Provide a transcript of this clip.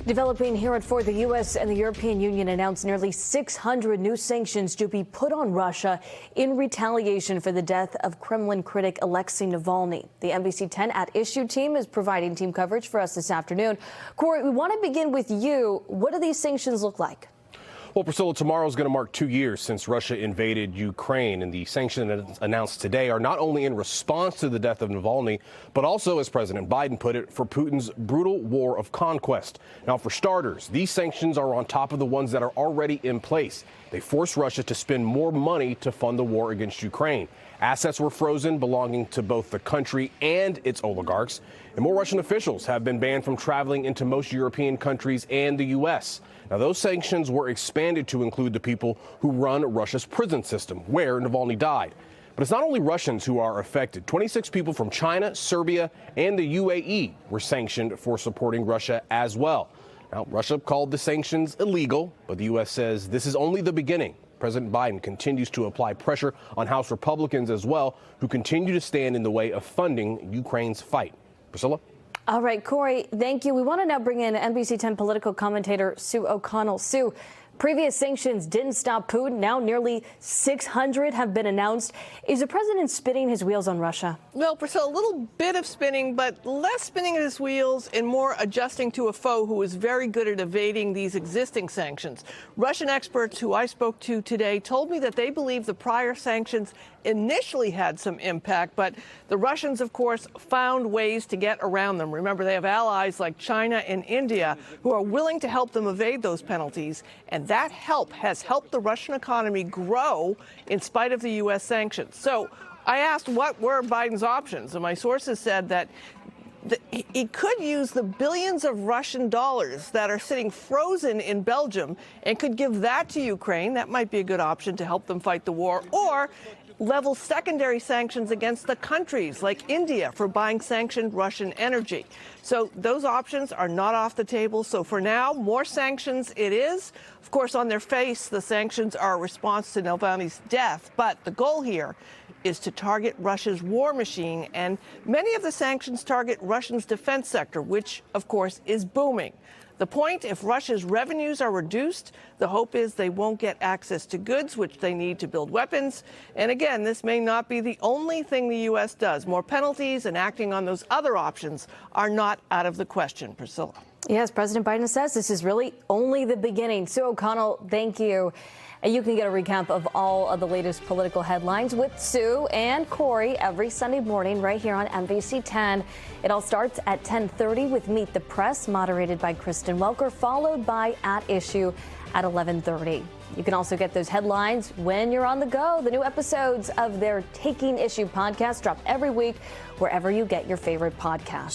Developing here at 4, the U.S. and the European Union announced nearly 600 new sanctions to be put on Russia in retaliation for the death of Kremlin critic Alexei Navalny. The NBC 10 At Issue team is providing team coverage for us this afternoon. Corey, we want to begin with you. What do these sanctions look like? Well, Priscilla, tomorrow is going to mark 2 years since Russia invaded Ukraine, and the sanctions announced today are not only in response to the death of Navalny, but also, as President Biden put it, for Putin's brutal war of conquest. Now, for starters, these sanctions are on top of the ones that are already in place. They force Russia to spend more money to fund the war against Ukraine. Assets were frozen belonging to both the country and its oligarchs, and more Russian officials have been banned from traveling into most European countries and the U.S. Now, those sanctions were expanded to include the people who run Russia's prison system, where Navalny died. But it's not only Russians who are affected. 26 people from China, Serbia, and the UAE were sanctioned for supporting Russia as well. Now, Russia called the sanctions illegal, but the U.S. says this is only the beginning. President Biden continues to apply pressure on House Republicans as well, who continue to stand in the way of funding Ukraine's fight. Priscilla? All right, Corey, thank you. We want to now bring in NBC 10 political commentator Sue O'Connell. Sue, previous sanctions didn't stop Putin. Now nearly 600 have been announced. Is the president spinning his wheels on Russia? Well, Priscilla, a little bit of spinning, but less spinning of his wheels and more adjusting to a foe who is very good at evading these existing sanctions. Russian experts who I spoke to today told me that they believe the prior sanctions initially had some impact, but the Russians, of course, found ways to get around them. Remember, they have allies like China and India who are willing to help them evade those penalties, and that help has helped the Russian economy grow in spite of the U.S. sanctions. So I asked what were Biden's options, and my sources said that he could use the billions of Russian dollars that are sitting frozen in Belgium and could give that to Ukraine. That might be a good option to help them fight the war, or level secondary sanctions against the countries like India for buying sanctioned Russian energy. So those options are not off the table. So for now, more sanctions it is. Of course, on their face, the sanctions are a response to Navalny's death. But the goal here is to target Russia's war machine. And many of the sanctions target Russia's defense sector, which, of course, is booming. The point, if Russia's revenues are reduced, the hope is they won't get access to goods, which they need to build weapons. And again, this may not be the only thing the U.S. does. More penalties and acting on those other options are not out of the question, Priscilla. Yes, President Biden says this is really only the beginning. Sue O'Connell, thank you. And you can get a recap of all of the latest political headlines with Sue and Corey every Sunday morning right here on NBC 10. It all starts at 10:30 with Meet the Press, moderated by Kristen Welker, followed by At Issue at 11:30. You can also get those headlines when you're on the go. The new episodes of their Taking Issue podcast drop every week wherever you get your favorite podcasts.